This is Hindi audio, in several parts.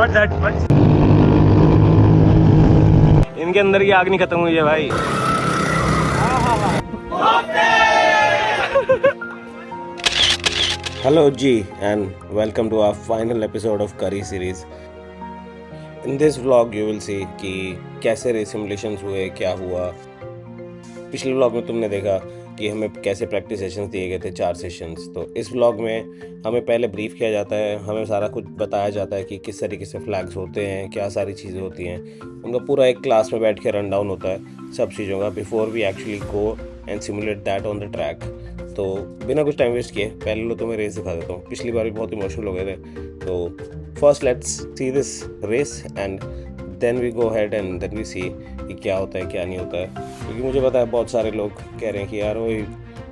not that much. इनके अंदर की आग नहीं खत्म हुई है भाई। Hello G and welcome to our final episode of Curry series. In this vlog you will see कि कैसे रेस सिमुलेशंस हुए, क्या हुआ। पिछले व्लॉग में तुमने देखा कि हमें कैसे प्रैक्टिस सेशंस दिए गए थे, 4 सेशंस। तो इस व्लॉग में हमें पहले ब्रीफ किया जाता है, हमें सारा कुछ बताया जाता है कि किस तरीके से फ्लैग्स होते हैं, क्या सारी चीज़ें होती हैं। उनका पूरा एक क्लास में बैठ के रन डाउन होता है सब चीज़ों का before we actually go and simulate that on the track. तो बिना कुछ टाइम वेस्ट किए पहले लो तुम्हें रेस दिखा देता हूँ। पिछली बार भी बहुत इमोशनल हो गए थे। तो first let's see this race and then we go head and then we see कि क्या होता है क्या नहीं होता है। क्योंकि मुझे पता है बहुत सारे लोग कह रहे हैं कि यार वही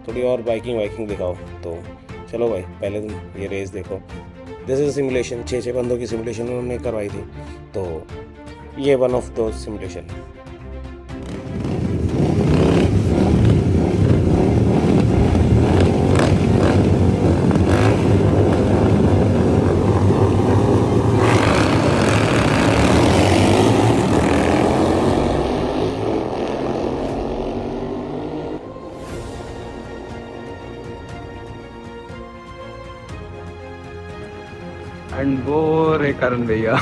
थोड़ी और बाइकिंग दिखाओ। तो चलो भाई पहले तुम ये रेस देखो। दिस इज सिमुलेशन, 6 बंदों की सिमुलेशन उन्होंने करवाई थी। तो ये वन ऑफ दो सिमुलेशन। एंड वो रे करण भैया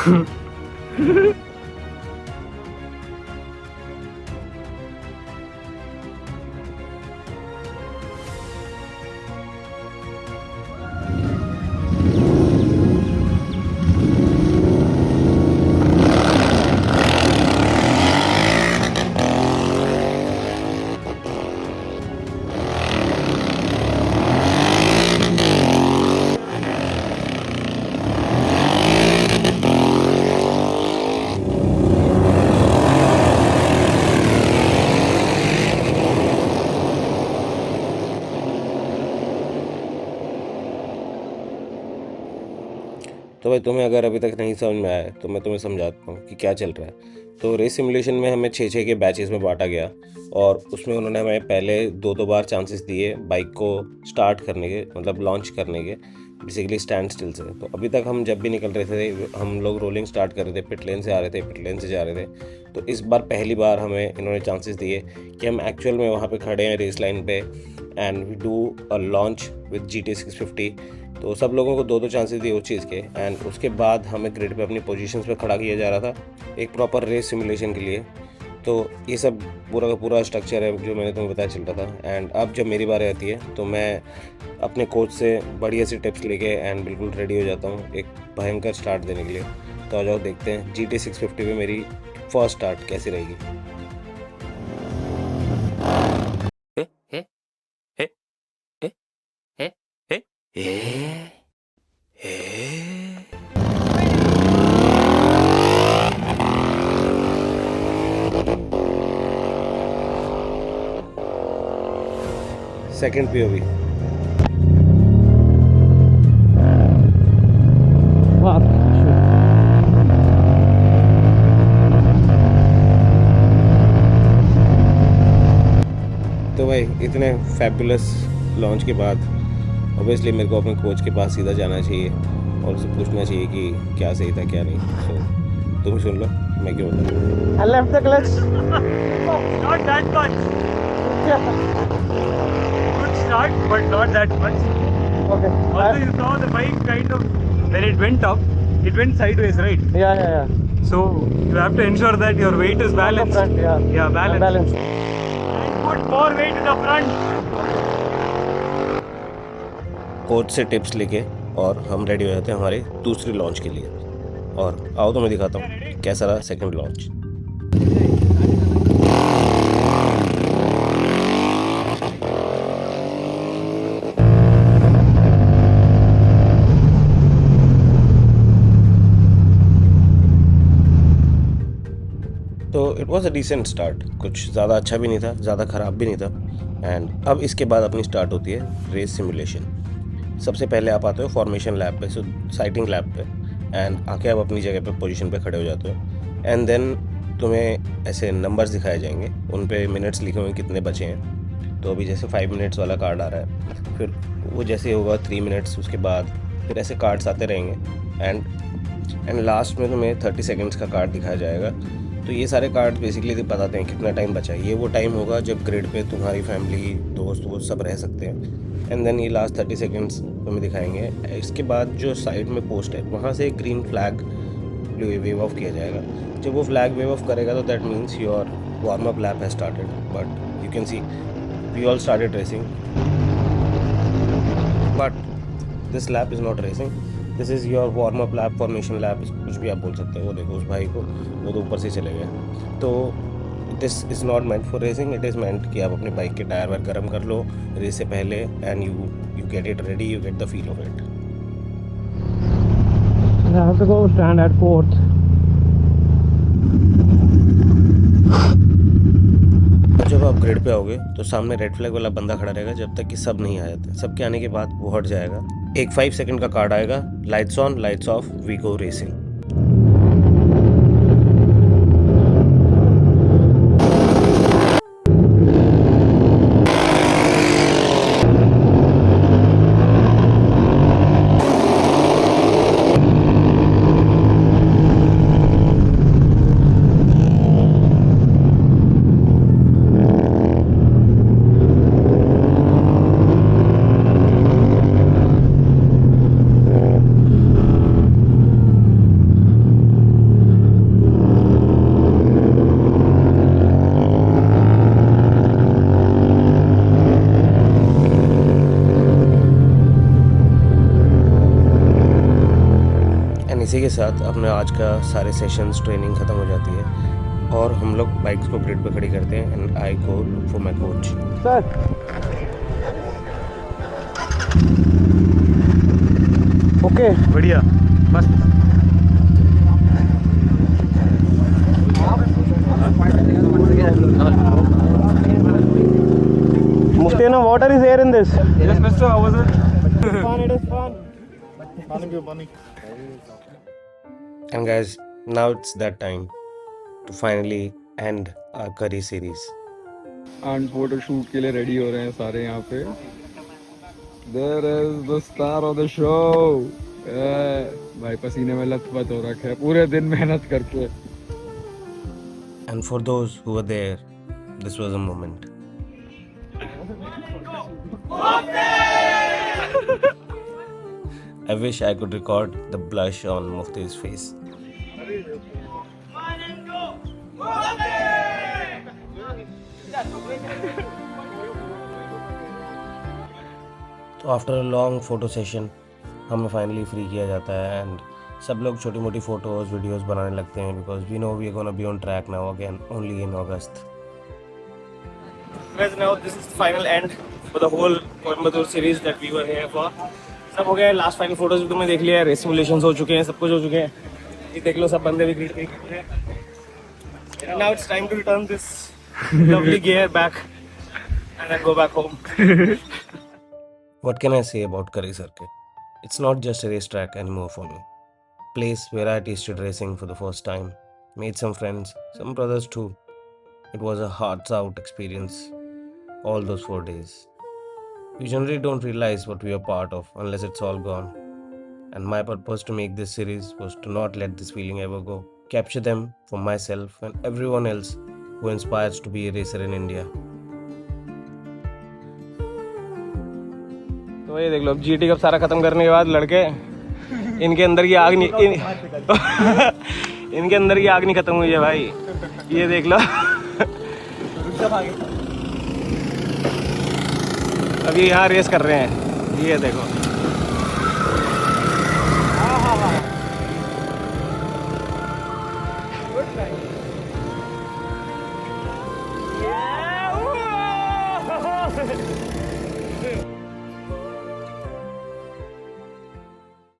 तो भाई तुम्हें अगर अभी तक नहीं समझ में आया तो मैं तुम्हें समझाता हूँ कि क्या चल रहा है। तो रेस सिमुलेशन में हमें 6 के बैचेस में बांटा गया और उसमें उन्होंने हमें पहले 2 बार चांसेस दिए बाइक को स्टार्ट करने के, मतलब लॉन्च करने के, बेसिकली स्टैंड स्टिल से। तो अभी तक हम जब भी निकल रहे थे हम लोग रोलिंग स्टार्ट कर रहे थे, पिट लेन से आ रहे थे, पिट लेन से जा रहे थे। तो इस बार पहली बार हमें इन्होंने चांसेस दिए कि हम एक्चुअल में वहाँ पे खड़े हैं रेस लाइन पे and we do a launch with GT 650। तो सब लोगों को 2 चांसेस दिए उस चीज़ के एंड उसके बाद हमें ग्रिड पे अपनी पोजीशंस पे खड़ा किया जा रहा था एक प्रॉपर रेस सिमुलेशन के लिए। तो ये सब पूरा का पूरा स्ट्रक्चर है जो मैंने तुम्हें बताया चल रहा था। एंड अब जब मेरी बारी आती है तो मैं अपने कोच से बढ़िया सी टिप्स लेके एंड बिल्कुल रेडी हो जाता हूँ एक भयंकर स्टार्ट देने के लिए। तो आ जाओ देखते हैं GT 650 में मेरी फर्स्ट स्टार्ट कैसी रहेगी। Second POV। तो भाई इतने फैबुलस लॉन्च के बाद ऑब्वियसली मेरे को अपने कोच के पास सीधा जाना चाहिए और उसे पूछना चाहिए कि क्या सही था क्या नहीं। सो तुम सुन लो मैं क्यों बताऊँ। I left the clutch. Not that much. Good start, but not that much. Okay. Also, you saw the bike kind of when it went up, it went sideways, right? Yeah. So you have to ensure that your weight is balanced. Front, yeah. Yeah, balanced. Balance. And put more weight in the front. Coach से टिप्स लेके और हम रेडी हो जाते हैं हमारे दूसरी लॉन्च के लिए। और आओ तो मैं दिखाता हूँ कैसा रहा सेकंड लॉन्च। तो it was a decent start, कुछ ज़्यादा अच्छा भी नहीं था, ज़्यादा ख़राब भी नहीं था। एंड अब इसके बाद अपनी स्टार्ट होती है रेस सिमुलेशन। सबसे पहले आप आते हो फॉर्मेशन लैब पे, साइटिंग लैब पे, एंड आके आप अपनी जगह पे पोजीशन पे खड़े हो जाते हो। एंड देन तुम्हें ऐसे नंबर्स दिखाए जाएंगे, उन पे मिनट्स लिखे हुए कितने बचे हैं। तो अभी जैसे 5 मिनट्स वाला कार्ड आ रहा है, फिर वो जैसे होगा 3 मिनट्स, उसके बाद फिर ऐसे कार्ड्स आते रहेंगे। एंड एंड लास्ट में तुम्हें 30 सेकेंड्स का कार्ड दिखाया जाएगा। तो ये सारे कार्ड बेसिकली बताते हैं कितना टाइम बचा है। ये वो टाइम होगा जब ग्रिड पे तुम्हारी फैमिली, दोस्त वो सब रह सकते हैं। एंड देन ये लास्ट 30 सेकेंड्स तुम्हें दिखाएंगे। इसके बाद जो साइड में पोस्ट है वहाँ से एक ग्रीन फ्लैग वेव ऑफ किया जाएगा। जब वो फ्लैग वेव ऑफ करेगा तो that means your warm up lap has started. But you can see we all started racing, but this lap is not racing, this is your warm up lap, formation lap, कुछ भी आप बोल सकते हो। वो देखो उस भाई को, वो तो ऊपर से चले गए। तो this is not meant for racing, it is meant कि आप अपने बाइक के टायर वायर गर्म कर लो रेस से पहले, and you get it ready, you get the feel of it. I have to go stand at 4th. जब आप ग्रिड पे आओगे तो सामने रेड फ्लैग वाला बंदा खड़ा रहेगा जब तक कि सब नहीं आ जाते। सबके आने के बाद वो हट जाएगा। एक 5 सेकंड का कार्ड आएगा, lights on lights off, we go racing. इसी के साथ अपने आज का सारे सेशंस ट्रेनिंग ख़त्म हो जाती है और हम लोग बाइक्स को ग्रिड पे खड़ी करते हैं। And I go look for my coach. Sir. Okay. बढ़िया मस्त। Mustino, water is there in this. Yes, mister, how was it? Fun, it is fun. And guys, now it's that time to finally end our curry series. And photo shoot के लिए रेडी हो रहे हैं सारे यहाँ पे। There is the star of the show. भाई पसीने में लथपथ हो रखा है पूरे दिन मेहनत करके। And for those who were there, this was a moment. I wish I could record the blush on Mufti's face. तो after a long photo session हमें फाइनली फ्री किया जाता है एंड सब लोग छोटी मोटी फोटोज़ वीडियोस बनाने लगते हैं because we know we are gonna be on track now again only in August. Guys, now this is the final end for the whole Coimbatore series that we were here for. सब हो गया, लास्ट फाइनल फोटोज भी तुमने देख लिया है, रेस सिमुलेशंस हो चुके हैं, सब कुछ हो चुके हैं. ये देख लो सब बंदे भी ग्रीड पे हैं. Now it's time to return this lovely gear back and then go back home. What can I say about Curry Circuit? It's not just a racetrack anymore for me. Place where I tasted racing for the first time, made some friends, some brothers too. It was a hearts out experience all those 4 days. We generally don't realize what we are part of unless it's all gone. And my purpose to make this series was to not let this feeling ever go. Capture them for myself and everyone else who inspires to be a racer in India. तो ये देख लो, अब GT कप सारा खत्म करने के बाद लड़के इनके अंदर की आग नहीं इनके अंदर की आग नहीं खत्म हुई है भाई. ये देख लो अभी यहाँ रेस कर रहे हैं. ये देखो